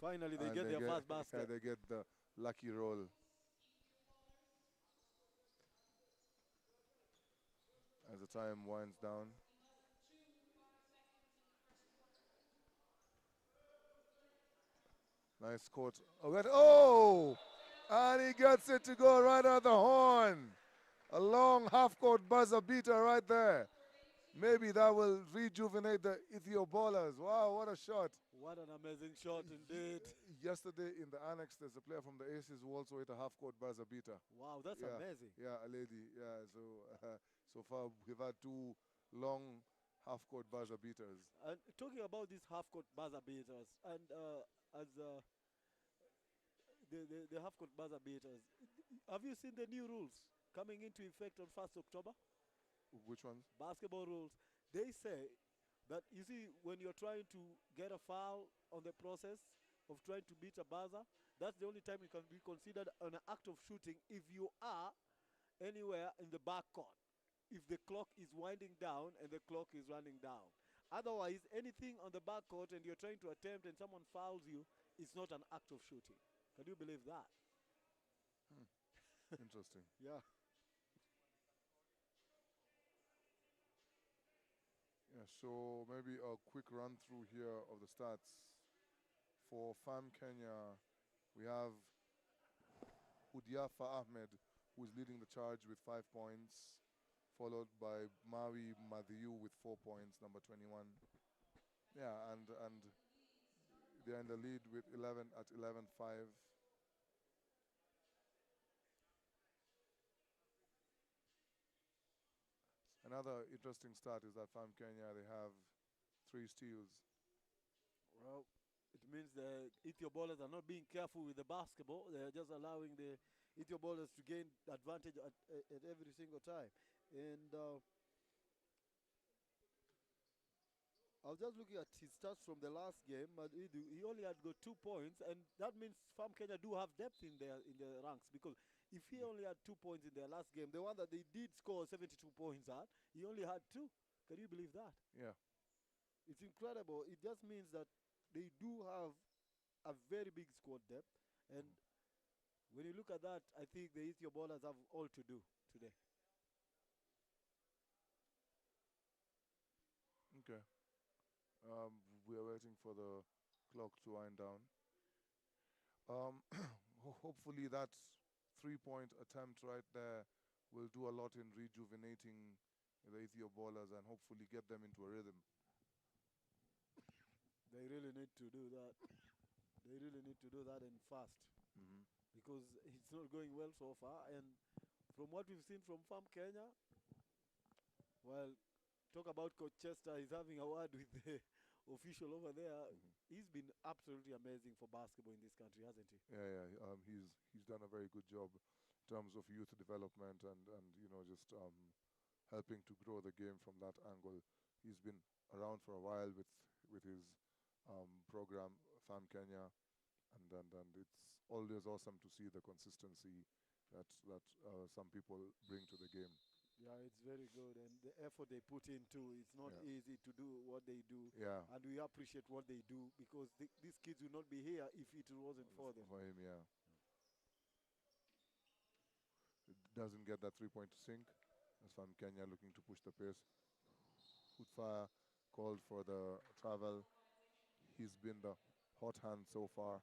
Finally, they And get their first yeah, basket. they get the lucky roll as the time winds down. Nice court. Oh! And he gets it to go right at the horn. A long half-court buzzer beater right there. Maybe that will rejuvenate the ETHIO ballers. Wow, what a shot. What an amazing shot indeed. Yesterday in the annex, there's a player from the Aces who also hit a half-court buzzer beater. Wow, that's Yeah, amazing. yeah, a lady. Yeah, so so far we've had two long half-court buzzer beaters. And talking about these half-court buzzer beaters, and as the half-court buzzer beaters, have you seen the new rules coming into effect on 1st October? Which ones? Basketball rules. They say that, you see, when you're trying to get a foul on the process of trying to beat a buzzer, that's the only time it can be considered an act of shooting if you are anywhere in the backcourt, if the clock is winding down and the clock is running down. Otherwise, anything on the backcourt and you're trying to attempt and someone fouls you, it's not an act of shooting. Can you believe that? Interesting. Yeah. Yeah, so maybe a quick run through here of the stats. For FAM Kenya, we have Hudiafa Ahmed, who is leading the charge with 5 points, followed by Mawi Mathieu with 4 points, number 21. Yeah, and they're in the lead with 11 at 11-5. Another interesting stat is that FAM Kenya, they have 3 steals. Well, it means the Ethio ballers are not being careful with the basketball. They're just allowing the Ethio ballers to gain advantage at every single time. And I was just looking at his stats from the last game. But he only had got 2 points, and that means Farm Kenya do have depth in their ranks, because if he only had 2 points in their last game, the one that they did score 72 points at, he only had 2. Can you believe that? Yeah. It's incredible. It just means that they do have a very big squad depth, and when you look at that, I think the Ethio ballers have all to do today. Okay. We are waiting for the clock to wind down. Hopefully that 3-point attempt right there will do a lot in rejuvenating the Ethio ballers and hopefully get them into a rhythm. They really need to do that. They really need to do that and fast, because it's not going well so far. And from what we've seen from Farm Kenya, well, talk about Coach Chester. He's having a word with the official over there. He's been absolutely amazing for basketball in this country, hasn't he? Yeah. He's done a very good job in terms of youth development and you know just helping to grow the game from that angle. He's been around for a while with his program FAM Kenya, and it's always awesome to see the consistency that some people bring to the game. Yeah, it's very good, and the effort they put into, it's not easy to do what they do. Yeah. And we appreciate what they do, because these kids would not be here if it wasn't for them. For him, yeah. It doesn't get that 3-point to sink. As from Kenya looking to push the pace. Hoodfire called for the travel. He's been the hot hand so far.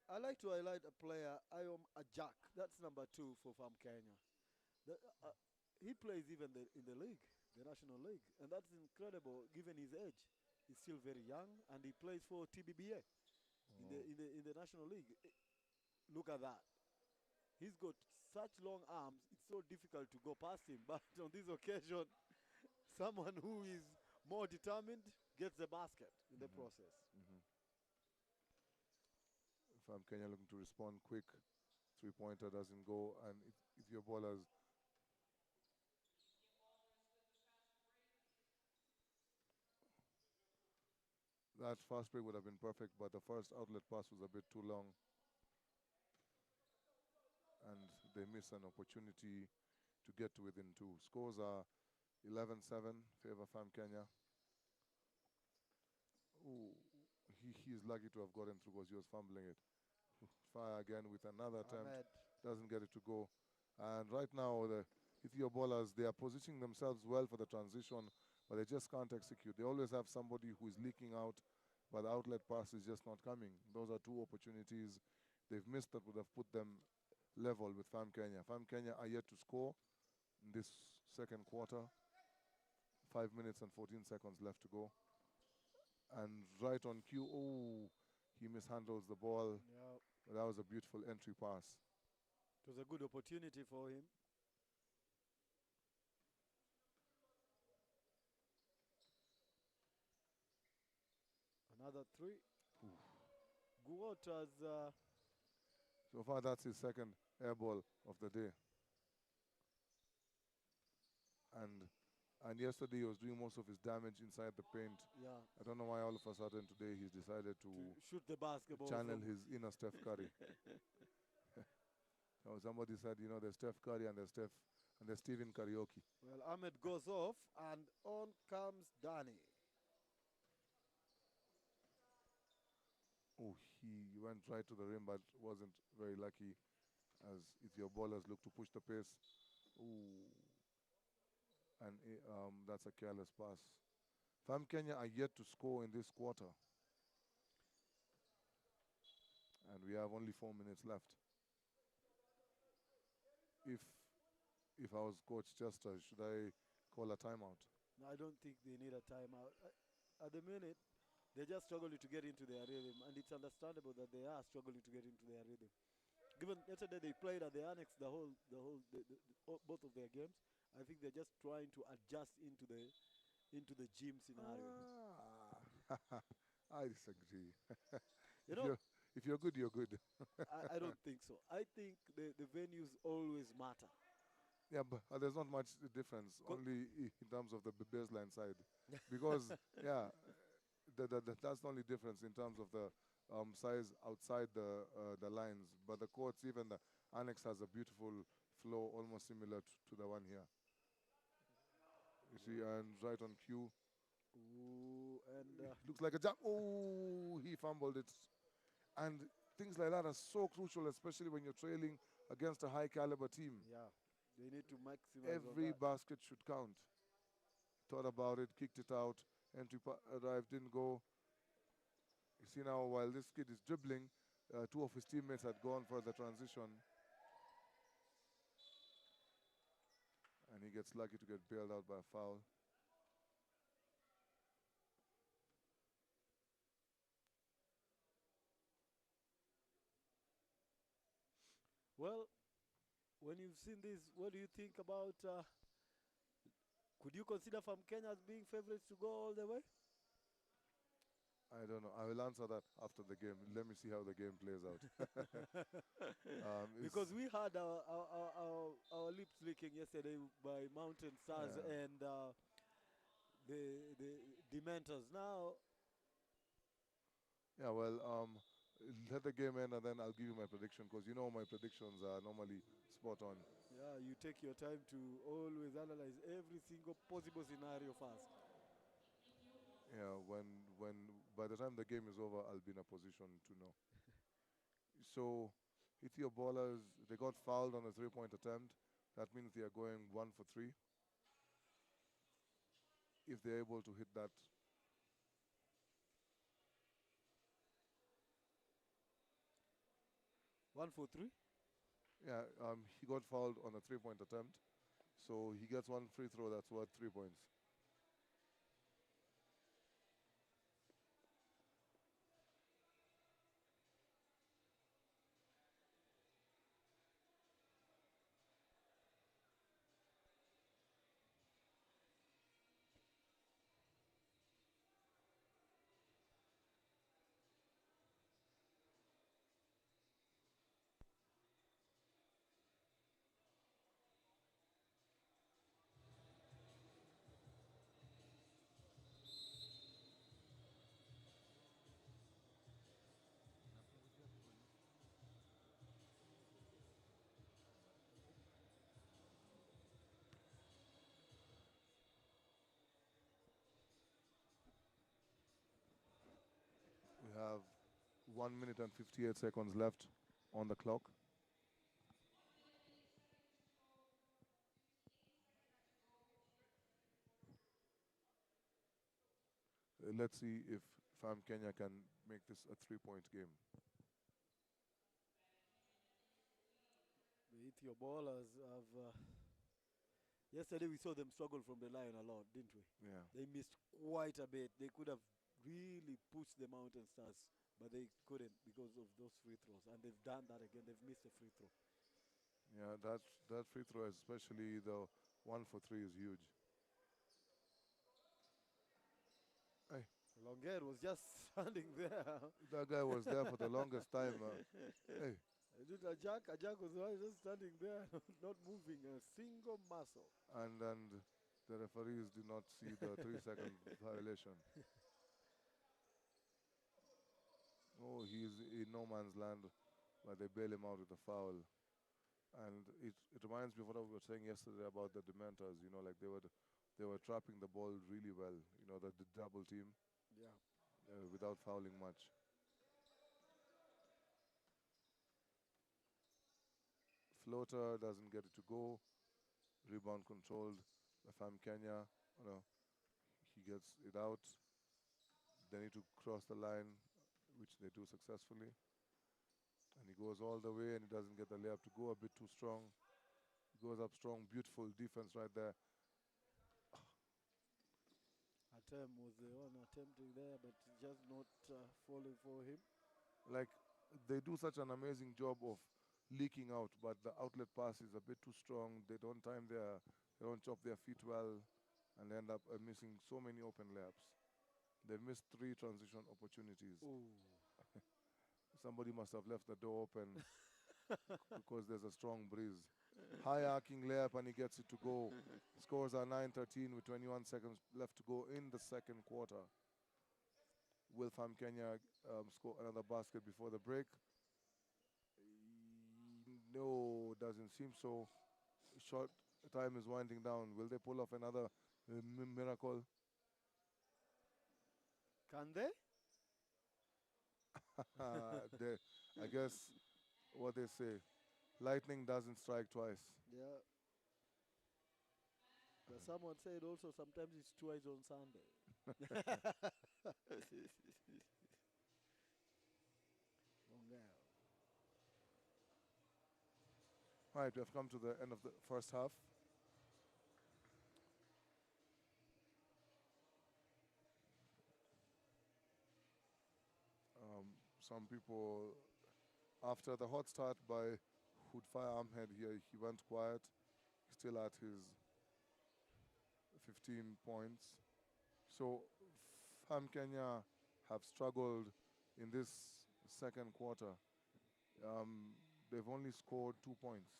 I like to highlight a player, Ayom Ajak. That's number 2 for Farm Kenya. He plays even in the league, the National League, and that's incredible given his age. He's still very young, and he plays for TBBA in the National League. Look at that. He's got such long arms, it's so difficult to go past him. But on this occasion, someone who is more determined gets the basket in the process. From Kenya looking to respond quick. 3-pointer doesn't go, and if your ballers that fast break would have been perfect, but the first outlet pass was a bit too long. And they miss an opportunity to get to within 2. Scores are 11-7, favor FAM Kenya. Ooh, he's lucky to have gotten through because he was fumbling it. Fire again with another attempt. Ahmed. Doesn't get it to go. And right now, the ETHIO bowlers, they are positioning themselves well for the transition, but they just can't execute. They always have somebody who is leaking out, but the outlet pass is just not coming. Those are two opportunities they've missed that would have put them level with Fam Kenya. Fam Kenya are yet to score in this second quarter. 5 minutes and 14 seconds left to go. And right on cue, oh, he mishandles the ball. Yeah. That was a beautiful entry pass. It was a good opportunity for him. Another 3. Guot has So far, that's his second air ball of the day. And yesterday he was doing most of his damage inside the paint. yeah, I don't know why all of a sudden today he's decided to shoot the basketball. channel his inner Steph Curry. So somebody said, you know, there's Steph Curry and there's Stephen Karaoke. Well, Ahmed goes off and on comes Danny. Oh, he went right to the rim but wasn't very lucky as ETHIO bowlers look to push the pace. Ooh. And that's a careless pass. Fam Kenya are yet to score in this quarter. And we have only 4 minutes left. If I was Coach Chester, should I call a timeout? No, I don't think they need a timeout. At the minute, they're just struggling to get into their rhythm, and it's understandable that they are struggling to get into their rhythm. Given yesterday they played at the Annex both of their games, I think they're just trying to adjust into the gym scenario. I disagree. You know, if you're good, you're good. I don't think so. I think the venues always matter. Yeah, but there's not much difference, only in terms of the baseline side. Because, yeah, that's the only difference in terms of the size outside the lines. But the courts, even the Annex has a beautiful flow, almost similar to the one here. You see, and right on cue. Ooh, and looks like a jump. Oh, he fumbled it. And things like that are so crucial, especially when you're trailing against a high caliber team. yeah, they need to maximize Every basket should count. Thought about it, kicked it out, entry arrived, didn't go. You see now, while this kid is dribbling, 2 of his teammates had gone for the transition. And he gets lucky to get bailed out by a foul. Well, when you've seen this, what do you think about, could you consider Fam Kenya as being favorites to go all the way? I don't know. I will answer that after the game. Let me see how the game plays out. Because we had our lips leaking yesterday by Mountain Stars and the Dementors. Now, yeah, well, let the game end and then I'll give you my prediction because you know my predictions are normally spot on. yeah, you take your time to always analyze every single possible scenario first. Yeah, when by the time the game is over, I'll be in a position to know. So, ETHIO bowlers, they got fouled on a 3-point attempt. That means they are going 1 for 3. If they're able to hit that. One for 3? Yeah, he got fouled on a 3-point attempt. So he gets 1 free throw, that's worth 3 points. have 1 minute and 58 seconds left on the clock. Let's see if FAM Kenya can make this a 3-point game. The ETHIO ballers have. Yesterday we saw them struggle from the line a lot, didn't we? Yeah. They missed quite a bit. They could have really pushed the Mountain Stars, but they couldn't because of those free throws. And they've done that again. They've missed a free throw. Yeah, that free throw, especially the 1 for 3, is huge. Hey. Longer was just standing there. That guy was there for the longest time. Hey. Ajak was just standing there, not moving a single muscle. And the referees did not see the 3-second violation. Oh, he's in no man's land, but they bail him out with a foul. And it reminds me of what we were saying yesterday about the Dementors. You know, like they were trapping the ball really well. You know, the double team. Yeah. Without fouling much. Floater doesn't get it to go. Rebound controlled by FAM Kenya. He gets it out. They need to cross the line, which they do successfully. And he goes all the way and he doesn't get the layup to go, a bit too strong. He goes up strong, beautiful defense right there. Atem was the one attempting there, but just not falling for him. Like, they do such an amazing job of leaking out, but the outlet pass is a bit too strong. They don't they don't chop their feet well, and end up missing so many open layups. They've missed 3 transition opportunities. Somebody must have left the door open because there's a strong breeze. High arcing layup and he gets it to go. Scores are 9-13 with 21 seconds left to go in the second quarter. Will FAM Kenya score another basket before the break? No, doesn't seem so. Short time is winding down. Will they pull off another miracle? Can they? I guess what they say, lightning doesn't strike twice. Yeah. But someone said also sometimes it's twice on Sunday. Right, we have come to the end of the first half. Some people, after the hot start by Hoodfire Ahmed here, he went quiet. He's still at his 15 points. So FAM Kenya have struggled in this second quarter. They've only scored 2 points.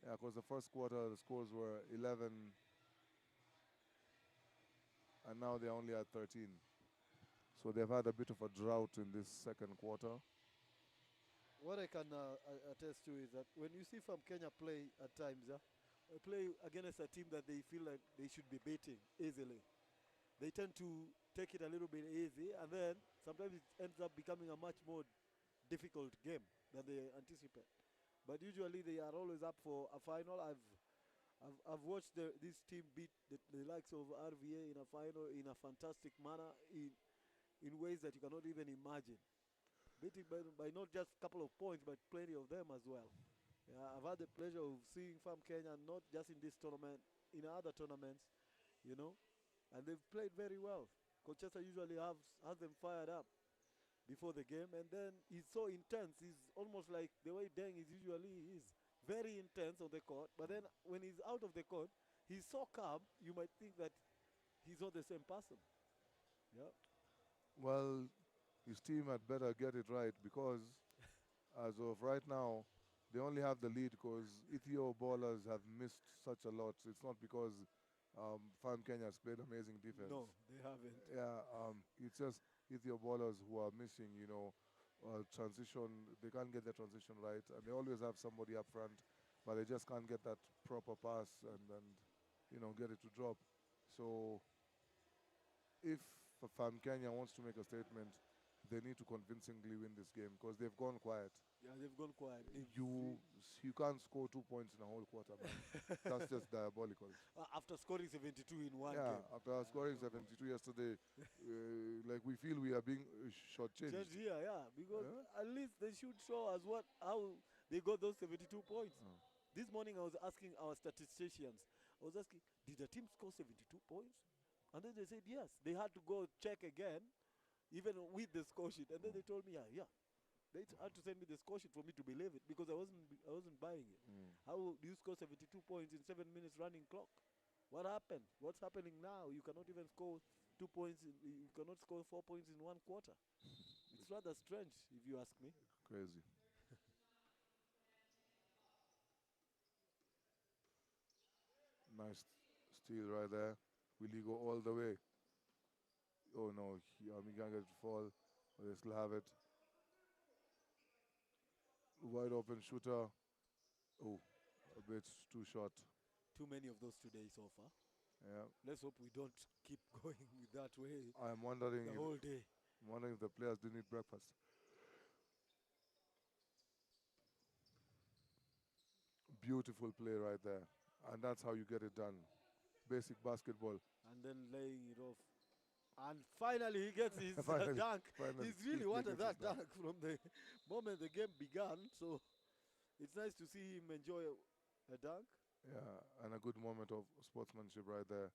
Yeah, because the first quarter the scores were 11, and now they're only at 13. So they've had a bit of a drought in this second quarter. What I can attest to is that when you see FAM Kenya play at times, play against a team that they feel like they should be beating easily, they tend to take it a little bit easy, and then sometimes it ends up becoming a much more difficult game than they anticipate. But usually they are always up for a final. I've watched this team beat the likes of RVA in a final in a fantastic manner, in ways that you cannot even imagine. Beating by not just a couple of points, but plenty of them as well. Yeah, I've had the pleasure of seeing FAM Kenya not just in this tournament, in other tournaments, you know, and they've played very well. Colchester usually has them fired up before the game, and then he's so intense. He's almost like the way Deng is usually is. Very intense on the court, but then when he's out of the court, he's so calm, you might think that he's not the same person. Yeah. Well, his team had better get it right, because as of right now, they only have the lead because ETHIO ballers have missed such a lot. It's not because FAM Kenya has played amazing defense. No, they haven't. Yeah, it's just ETHIO ballers who are missing, transition. They can't get the transition right, and they always have somebody up front, but they just can't get that proper pass and get it to drop. So if Fam Kenya wants to make a statement, they need to convincingly win this game because they've gone quiet. Yeah, they've gone quiet. You can't score 2 points in a whole quarter, man. That's just diabolical. After scoring 72 in one Yeah, game. after scoring 72 yesterday, like we feel we are being shortchanged. Just here, yeah, because Yeah? at least they should show us how they got those 72 points. Oh. This morning I was asking our statisticians, I was asking, did the team score 72 points? And then they said yes. They had to go check again, even with the score sheet. And then they told me, yeah. They had to send me the score sheet for me to believe it because I wasn't buying it. How do you score 72 points in 7 minutes running clock? What happened? What's happening now? You cannot even score 2 points. You cannot score 4 points in one quarter. It's rather strange, if you ask me. Crazy. Nice steal right there. Will he go all the way? Oh no, he can't get it to fall. But they still have it. Wide open shooter. Oh, a bit too short. Too many of those today so far. Yeah. Let's hope we don't keep going with that way I'm wondering the whole day. I'm wondering if the players didn't eat breakfast. Beautiful play right there. And that's how you get it done. Basic basketball. And then laying it off. And finally he gets his dunk. Finally. He's really wanted that dunk from the moment the game began. So it's nice to see him enjoy a dunk. Yeah, and a good moment of sportsmanship right there.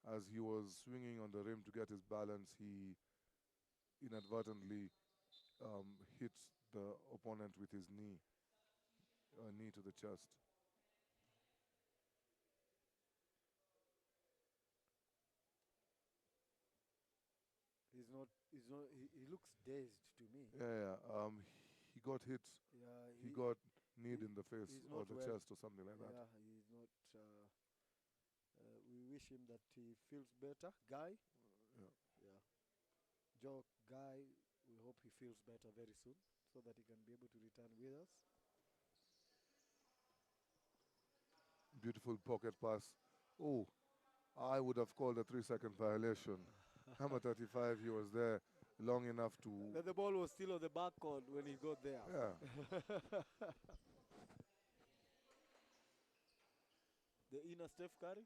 As he was swinging on the rim to get his balance, he inadvertently hit the opponent with his knee, knee to the chest. He looks dazed to me. Yeah. He got hit. Yeah, he got kneed in the face or the chest or something like that. Yeah, he's not. We wish him that he feels better. Guy. Yeah. Joe, Guy. We hope he feels better very soon, so that he can be able to return with us. Beautiful pocket pass. Oh, I would have called a 3-second violation. Number 35, he was there long enough to... But the ball was still on the backcourt when he got there. Yeah. The inner Steph Curry?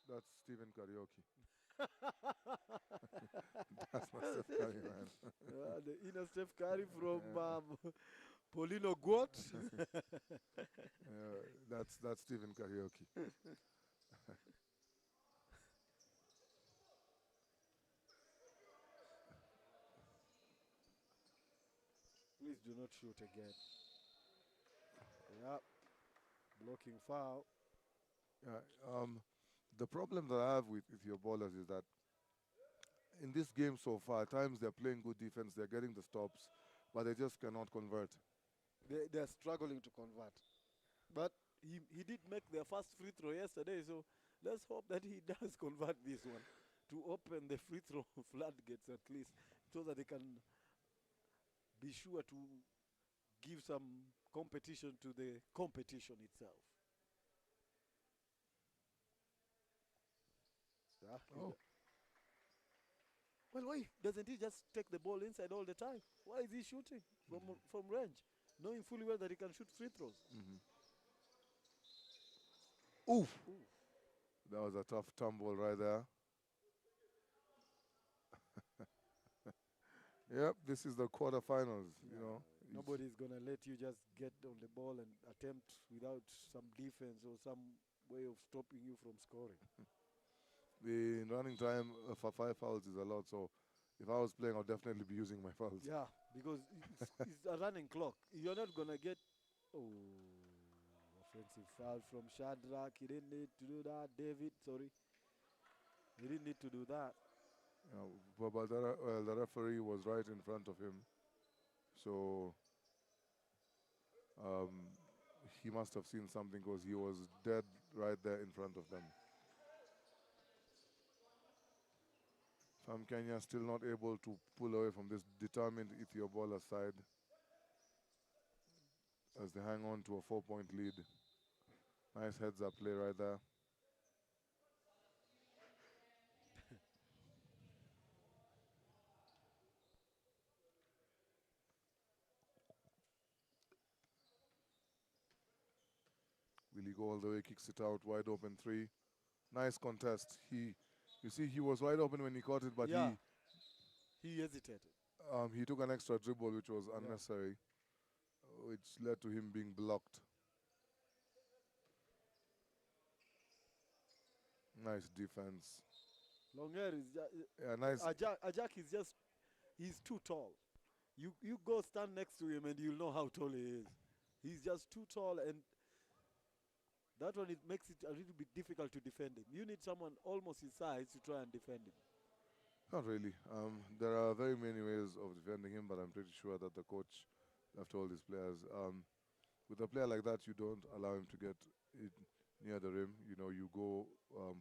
That's Stephen Karaoke. That's not Steph Curry, man. The inner Steph Curry from Paulino Guot. That's Stephen Karaoke. Please do not shoot again. Yeah. Blocking foul. Yeah. The problem that I have with your ballers is that in this game so far, at times they're playing good defense, they're getting the stops, but they just cannot convert. They're struggling to convert. But he did make their first free throw yesterday, so let's hope that he does convert this one to open the free throw floodgates at least, so that they can be sure to give some competition to the competition itself. Yeah. Oh. Well, why doesn't he just take the ball inside all the time? Why is he shooting from range, knowing fully well that he can shoot free throws? Oof. That was a tough tumble right there. Yep, this is the quarterfinals, you know. Nobody's going to let you just get on the ball and attempt without some defense or some way of stopping you from scoring. The running time for 5 fouls is a lot, so if I was playing, I'd definitely be using my fouls. Yeah, because it's a running clock. You're not going to get... Oh, offensive foul from Shadrach. He didn't need to do that. David, sorry. He didn't need to do that. But the referee was right in front of him, so he must have seen something because he was dead right there in front of them. Fam Kenya still not able to pull away from this determined ETHIO baller side as they hang on to a 4-point lead. Nice heads-up play right there. Will he go all the way, kicks it out, wide open three. Nice contest. You see, he was wide open when he caught it, but Yeah. He hesitated. he took an extra dribble, which was Yeah. unnecessary, which led to him being blocked. Nice defense. Longer is Yeah, nice. Ajak is just, he's too tall. You go stand next to him and you'll know how tall he is. He's just too tall, and that one, it makes it a little bit difficult to defend him. You need someone almost his size to try and defend him. Not really. There are very many ways of defending him, but I'm pretty sure that the coach left all these players. With a player like that, you don't allow him to get it near the rim. You know, you go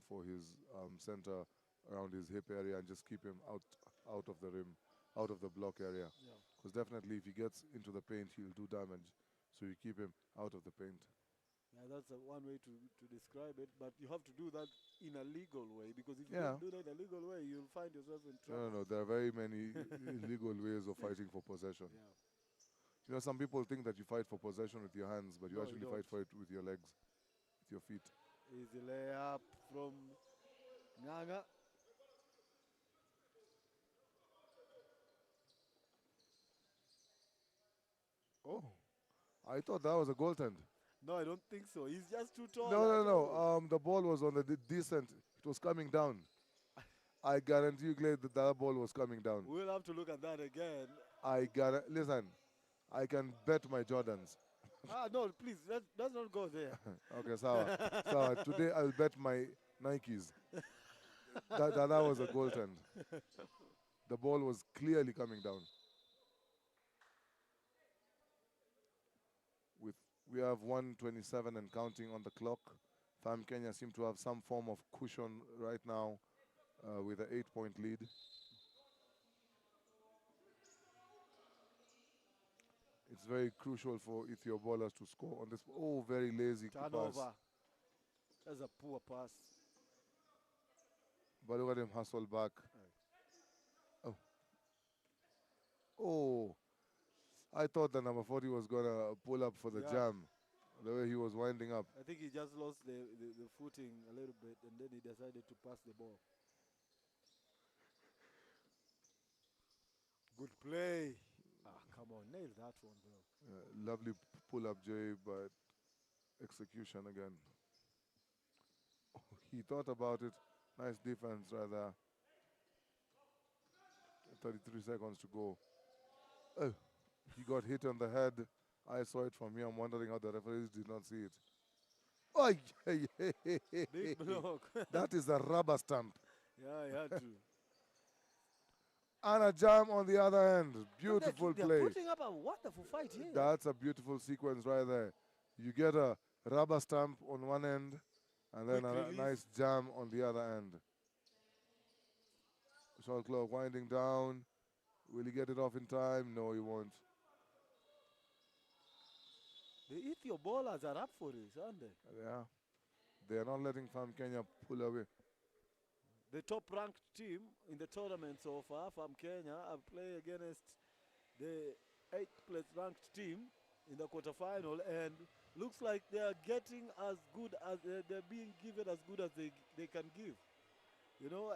for his center around his hip area and just keep him out of the rim, out of the block area. Because definitely, if he gets into the paint, he'll do damage. So you keep him out of the paint. Yeah, that's one way to describe it, but you have to do that in a legal way, because if you don't do that in a legal way, you'll find yourself in trouble. No, there are very many illegal ways of fighting for possession. Yeah. You know, some people think that you fight for possession with your hands, but you No, actually you fight for it with your legs, with your feet. Easy layup from Nganga. Oh, I thought that was a goaltend. No, I don't think so. He's just too tall. No. The ball was on the descent. It was coming down. I guarantee you, Glade, that ball was coming down. We'll have to look at that again. Listen, I can bet my Jordans. No, please, let's not go there. Okay, so today I'll bet my Nikes. that was a goaltend. The ball was clearly coming down. We have 1:27 and counting on the clock. FAM Kenya seem to have some form of cushion right now with an 8-point lead. It's very crucial for ETHIO bowlers to score on this. Oh, very lazy Turnover. pass. That's a poor pass. But look at him hustle back. Oh, I thought the number 40 was going to pull up for the jam, the way he was winding up. I think he just lost the footing a little bit, and then he decided to pass the ball. Good play. Come on, nail that one, bro. Lovely pull-up, Jay, but execution again. Oh, he thought about it. Nice defense right there. 33 seconds to go. Oh, he got hit on the head. I saw it from here. I'm wondering how the referees did not see it. Oh, big block. That is a rubber stamp. Yeah, he had to. And a jam on the other end. Beautiful play. They're putting up a wonderful fight here. That's a beautiful sequence right there. You get a rubber stamp on one end, and then a nice jam on the other end. Shot clock winding down. Will he get it off in time? No, he won't. The ETHIO bowlers are up for this, aren't they? Yeah. They are not letting FAM Kenya pull away. The top-ranked team in the tournament so far, FAM Kenya, have played against the 8th-place ranked team in the quarterfinal, and looks like they are getting as good as they're being given as good as they can give. You know,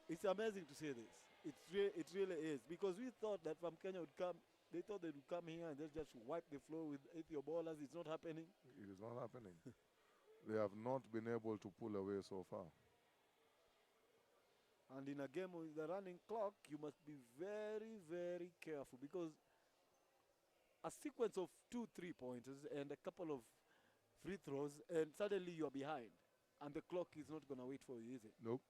it's amazing to say this. It really is, because we thought that FAM Kenya would come. They thought they would come here and they just wipe the floor with ETHIO bowlers. It's not happening. It is not happening. They have not been able to pull away so far. And in a game with the running clock, you must be very, very careful, because a sequence of 2 3-pointers and a couple of free throws, and suddenly you're behind, and the clock is not going to wait for you, is it? Nope.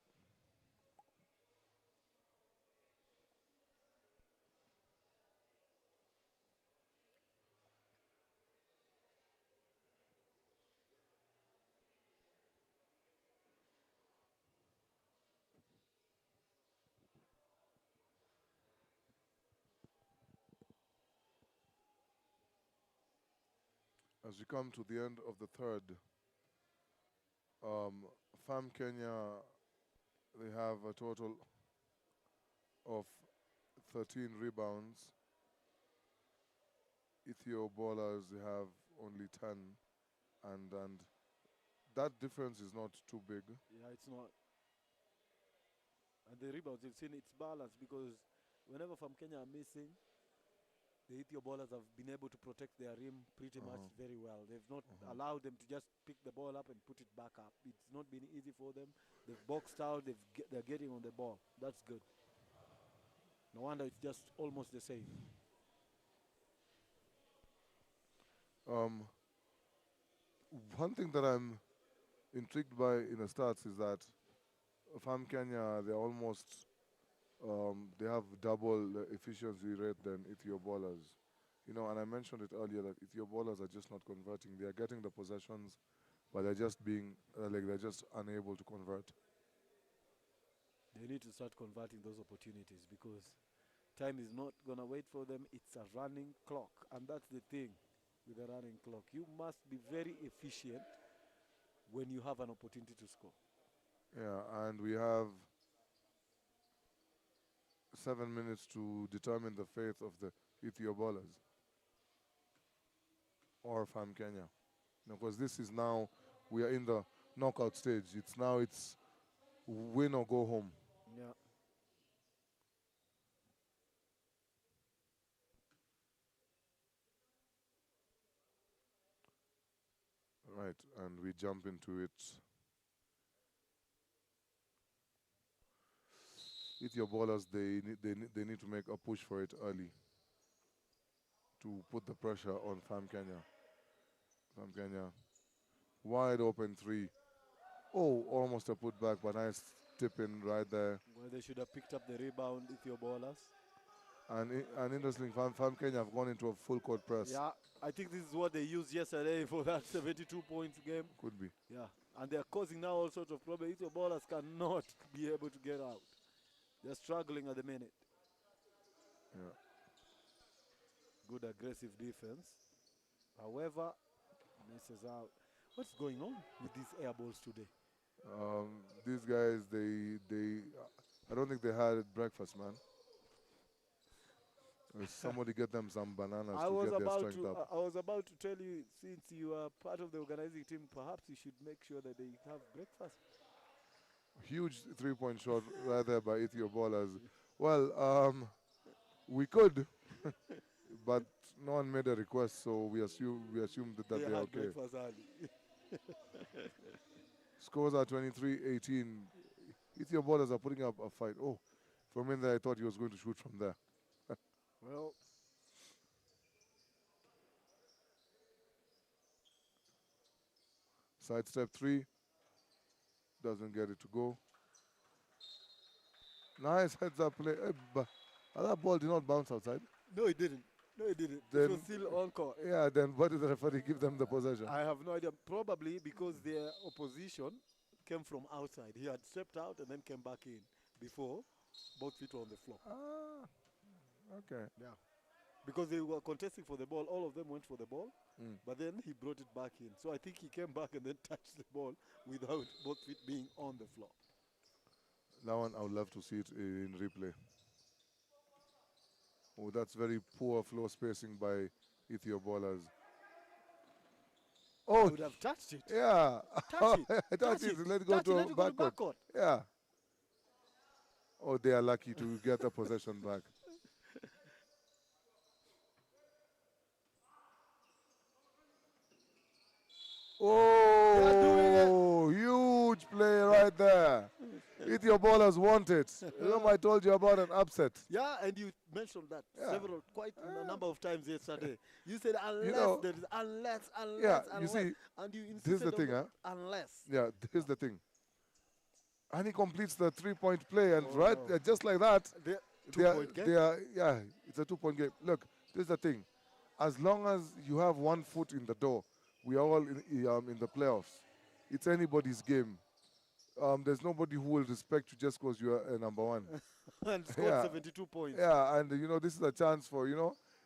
As we come to the end of the third, FAM Kenya, they have a total of 13 rebounds. ETHIO bowlers, they have only 10. and that difference is not too big. Yeah, it's not. And the rebounds, you've seen it's balanced because whenever from Kenya are missing, the Ethio ballers have been able to protect their rim pretty much very well. They've not allowed them to just pick the ball up and put it back up. It's not been easy for them. They've boxed out. They're getting on the ball. That's good. No wonder it's just almost the same. One thing that I'm intrigued by in the stats is that Farm Kenya, they're almost, they have double the efficiency rate than Ethio ballers. You know, and I mentioned it earlier that Ethio ballers are just not converting. They are getting the possessions, but they're just being, they're just unable to convert. They need to start converting those opportunities because time is not going to wait for them. It's a running clock, and that's the thing with a running clock. You must be very efficient when you have an opportunity to score. Yeah, and we have 7 minutes to determine the fate of the Ethio ballers or Farm Kenya. Because this is now, we are in the knockout stage. It's win or go home. Yeah. Right, and we jump into it. Ethio ballers, they need to make a push for it early to put the pressure on Farm Kenya. Farm Kenya, wide open three. Oh, almost a putback, but nice tip in right there. Well, they should have picked up the rebound if your ballers. And interesting, Farm Kenya have gone into a full court press. Yeah, I think this is what they used yesterday for that 72 points game. Could be. Yeah, and they're causing now all sorts of problems. Your ballers cannot be able to get out. They're struggling at the minute. Yeah. Good aggressive defense. However, misses out. What's going on with these air balls today? These guys, I don't think they had breakfast, man. Somebody get them some bananas to get their strength up. I was about to tell you, since you are part of the organizing team, perhaps you should make sure that they have breakfast. Huge three-point shot right there by Ethio ballers. Well, we could, but no one made a request, so we assumed that they're okay. Breakfast early. Scores are 23-18. Ethio ballers are putting up a fight. Oh, for a minute I thought he was going to shoot from there. Well, sidestep three. Doesn't get it to go. Nice heads up play. That ball did not bounce outside. No, it didn't. No, it didn't. Then, it was still on court. Yeah, then why did the referee give them the possession? I have no idea. Probably because their opposition came from outside. He had stepped out and then came back in before both feet were on the floor. Ah, okay. Yeah. Because they were contesting for the ball. All of them went for the ball. But then he brought it back in. So I think he came back and then touched the ball without both feet being on the floor. That one, I would love to see it in replay. Oh, that's very poor floor spacing by Ethio ballers. Oh, I would have touched it. Yeah. Touch it. Touch it. Let it go to backcourt. Yeah. Oh, they are lucky to get the possession back. Oh, huge play right there. Ethio ballers want it. Remember I told you about an upset. Yeah, and you mentioned that quite a number of times yesterday. You said unless, yeah, you see, and you insisted this is the thing, unless. Yeah, here's the thing. And he completes the three-point play, and just like that, two-point game? it's a two-point game. Look, this is the thing. As long as you have 1 foot in the door, we are all in the playoffs. It's anybody's game. There's nobody who will respect you just because you are number one. And scored 72 points. Yeah, and this is a chance for,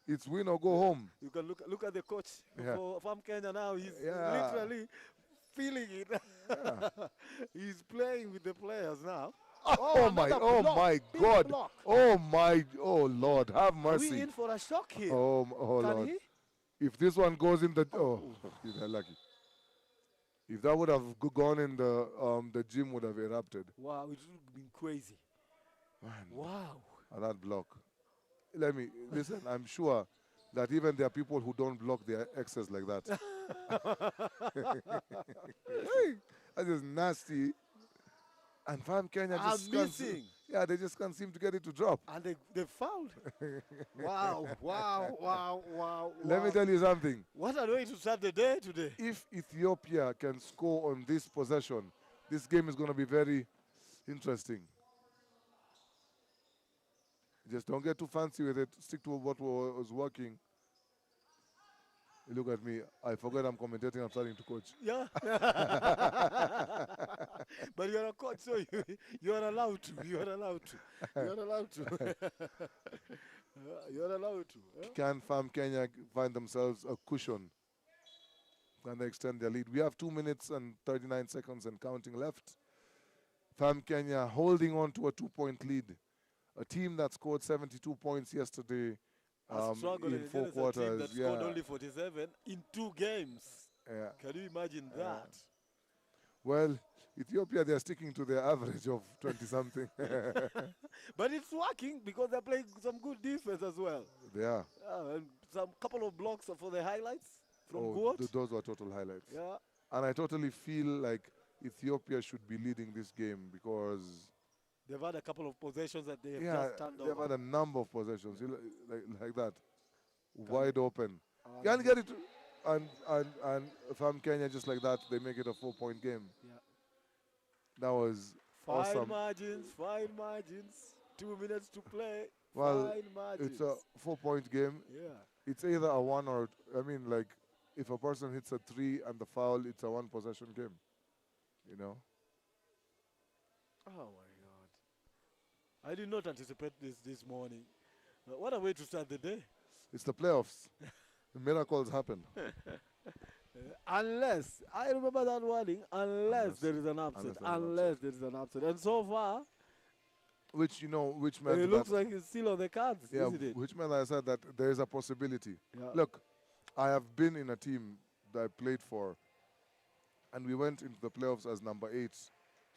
it's win or go home. You can look at the coach for Farm Kenya now. He's literally feeling it. Yeah. He's playing with the players now. Oh my God. Block. Oh Lord, have mercy. Are we in for a shock here? Oh Can Lord. he? If this one goes in the, they're lucky. If that would have gone in, the gym would have erupted. Wow, it would have been crazy. Man, Wow. and that block. Let me listen. I'm sure that even there are people who don't block their exes like that. That is nasty. And Fam Kenya I'm just can't missing. yeah, they just can't seem to get it to drop. And they fouled. Wow, wow, wow, wow. Let me wow. tell you something. What a way to start the day today. If Ethiopia can score on this possession, this game is going to be very interesting. Just don't get too fancy with it. Stick to what was working. Look at me. I forgot I'm commentating. I'm starting to coach. Yeah. But you're a coach, so you're allowed to. You're allowed to. You're allowed to. You're allowed to. Huh? Can Fam Kenya find themselves a cushion? Can they extend their lead? We have 2 minutes and 39 seconds and counting left. Fam Kenya holding on to a 2-point lead. A team that scored 72 points yesterday in 4 quarters. A team that scored only 47 in 2 games. Yeah. Can you imagine that? Well, Ethiopia, they're sticking to their average of 20-something. But it's working because they're playing some good defense as well. They are. And some couple of blocks for the highlights from Those were total highlights. Yeah. And I totally feel like Ethiopia should be leading this game because they've had a couple of possessions that they have just turned they've over. had a number of possessions like that, wide open. Can't get it, and Fam Kenya just like that. They make it a 4-point game. Yeah. That was awesome. Fine margins. 2 minutes to play. Well, fine margins. it's a 4-point game. Yeah. It's either a 1 or like if a person hits a 3 and the foul, it's a 1 possession game. You know. Oh my God! I did not anticipate this morning. What a way to start the day. It's the playoffs. Miracles happen. Unless, I remember that wording, unless there is an upset. Unless there is an upset. And so far, which meant it looks like it's still on the cards, isn't it? Which meant I said that there is a possibility. Yeah. Look, I have been in a team that I played for, and we went into the playoffs as number 8. So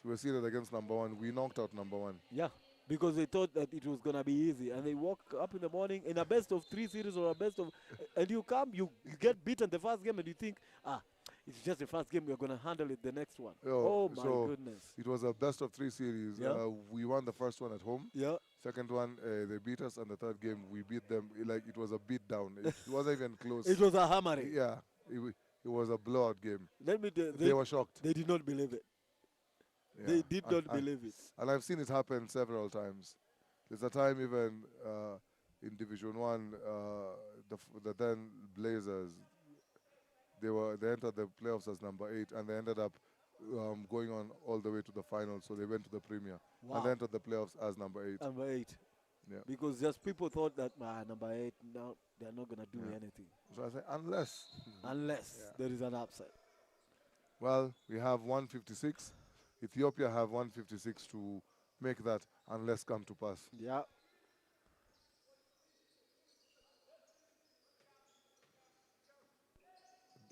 we were seeded against number 1. We knocked out number 1. Yeah. Because they thought that it was going to be easy. And they woke up in the morning in a best of 3 series or a best of... and you get beaten the first game and you think, it's just the first game, we're going to handle it the next one. Oh my goodness. It was a best of 3 series. Yeah. We won the first one at home. Yeah. Second one, they beat us. And the third game, we beat them. It was a beat down. It wasn't even close. It was a hammering. Yeah. It was a blowout game. They were shocked. They did not believe it. Yeah. They did not believe it. And I've seen it happen several times. There's a time even in Division 1, the then Blazers, they entered the playoffs as number 8, and they ended up going on all the way to the finals. So they went to the Premier. Wow. And they entered the playoffs as number 8. Number 8. Yeah. Because just people thought that number 8, no, they're not going to do anything. So I say unless there is an upset. Well, we have 156. Ethiopia have 156 to make that unless come to pass. Yeah.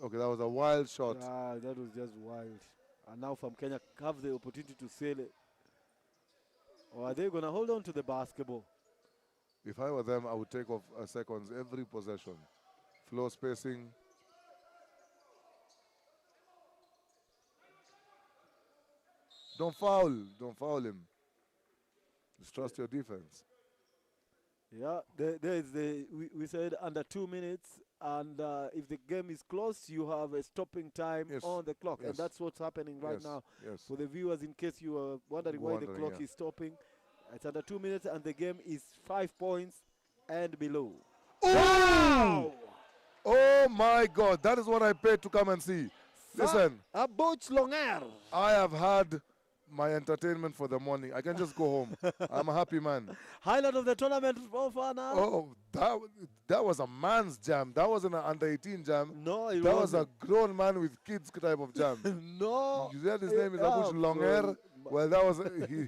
Okay, that was a wild shot. That was just wild. And now from Kenya have the opportunity to seal it. Or are they going to hold on to the basketball? If I were them, I would take off seconds every possession. Floor spacing. Don't foul him. Just trust your defense. Yeah, we said under 2 minutes, and if the game is close, you have a stopping time on the clock, and that's what's happening right now. Yes. For the viewers, in case you are wondering why the clock is stopping, it's under 2 minutes, and the game is 5 points and below. Wow! Oh my God, that is what I paid to come and see. Listen, a Butch Longer. I have had my entertainment for the morning. I can just go home. I'm a happy man. Highlight of the tournament so far now. Oh, that was a man's jam. That wasn't an under-18 jam. No, that was a grown man with kids type of jam. No. You said his name is Abush Longer. Well, that was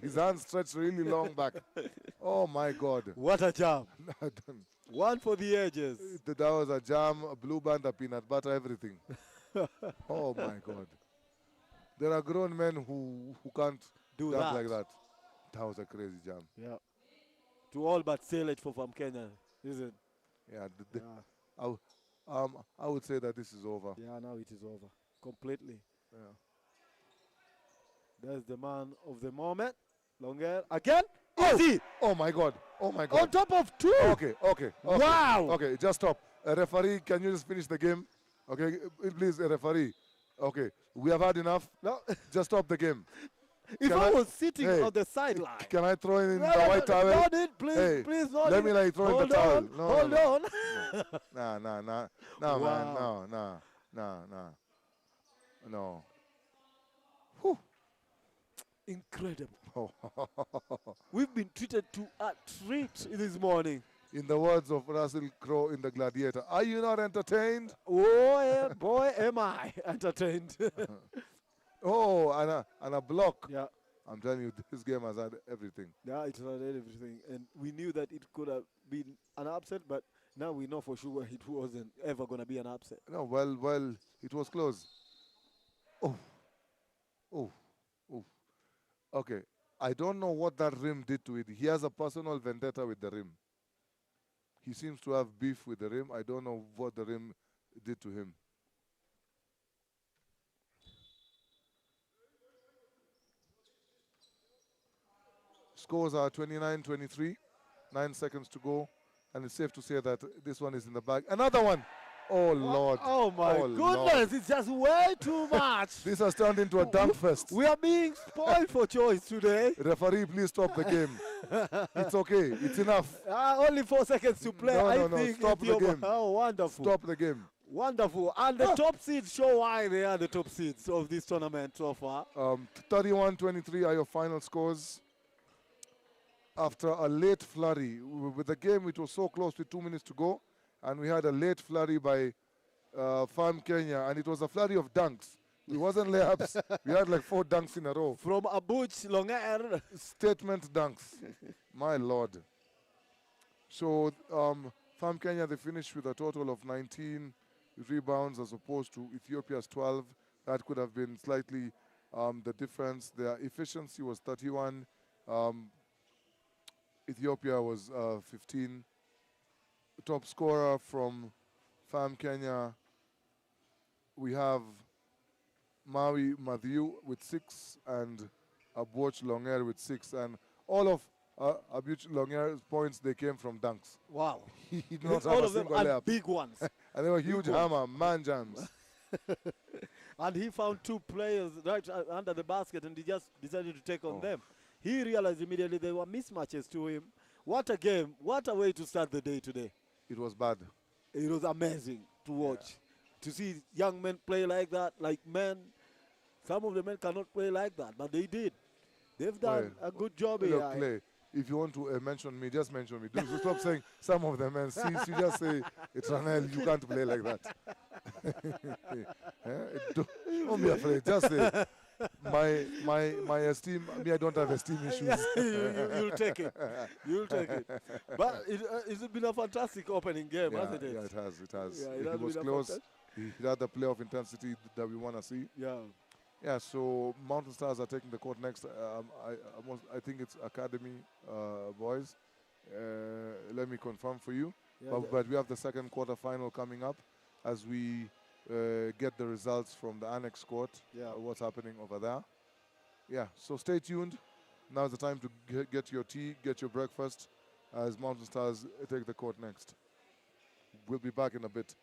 his hand stretched really long back. Oh my God. What a jam. One for the ages. That was a jam, a blue band, a peanut butter, everything. Oh my God. There are grown men who can't Do dunk that. like that. That was a crazy jam. Yeah. To all but sailage for from Kenya, isn't? Yeah, Yeah. I would say that this is over. Yeah, now it is over. Completely. Yeah. There's the man of the moment. Longer. Again? Oh! Easy! Oh my God! Oh my On God! top of 2! Okay. Wow! Okay, just stop. Referee, can you just finish the game? Okay, please, referee. Okay, we have had enough. No. Just stop the game. If Can I I- was sitting Hey, on the sideline. Can I throw in No, the no, white no, towel? not it, please, Hey, please, not let it. me like throw in the Hold towel. on, No, hold no, on. Nah, man, Wow. no. Whew. Incredible. We've been treated to a treat this morning. In the words of Russell Crowe in The Gladiator, are you not entertained? Boy, am I entertained. Oh, and a block. Yeah. I'm telling you, this game has had everything. Yeah, it had everything. And we knew that it could have been an upset, but now we know for sure it wasn't ever going to be an upset. No, well, it was close. Oh, oh, oh. Okay, I don't know what that rim did to it. He has a personal vendetta with the rim. He seems to have beef with the rim. I don't know what the rim did to him. Scores are 29-23, 9 seconds to go, and it's safe to say that this one is in the bag. Another one! Oh, Lord. Oh, my Oh, goodness. Lord. It's just way too much. This has turned into a dunk fest. We are being spoiled for choice today. Referee, please stop the game. It's okay. It's enough. Only 4 seconds to play. No, I think stop the Ethiopia- game. Oh, wonderful. Stop the game. Wonderful. And the top seeds show why they are the top seeds of this tournament so far. 31-23 are your final scores. After a late flurry, with the game it was so close with 2 minutes to go, and we had a late flurry by Farm Kenya, and it was a flurry of dunks. It wasn't layups. We had like 4 dunks in a row. From Abuj Longer. Statement dunks. My Lord. So Farm Kenya, they finished with a total of 19 rebounds as opposed to Ethiopia's 12. That could have been slightly the difference. Their efficiency was 31. Ethiopia was 15. Top scorer from Farm Kenya, we have Maui Mathieu with 6 and Abuch Longer with 6. And all of Abuch Longer's points, they came from dunks. Wow. He did not All have a of them single are layup. big ones. And they were huge ones. hammer, man jams. And he found 2 players right under the basket and he just decided to take on them. He realized immediately there were mismatches to him. What a game. What a way to start the day today. It was bad. It was amazing to watch. To see young men play like that, like men. Some of the men cannot play like that, but they did. They've done a good job here. Look, Clay, if you want to mention me, just mention me. Do stop saying some of them and since you just say it's Ranel, you can't play like that. Don't be afraid. Just say my esteem. Me, I don't have esteem issues. You'll take it. You'll take it. But it's been a fantastic opening game, hasn't it? Yeah, it has. It has. Yeah, It was close. It had the playoff intensity that we want to see. Yeah. Yeah, so Mountain Stars are taking the court next. I think it's Academy boys. Let me confirm for you. Yeah, But we have the second quarter final coming up as we get the results from the annex court, what's happening over there. Yeah, so stay tuned. Now's the time to get your tea, get your breakfast as Mountain Stars take the court next. We'll be back in a bit.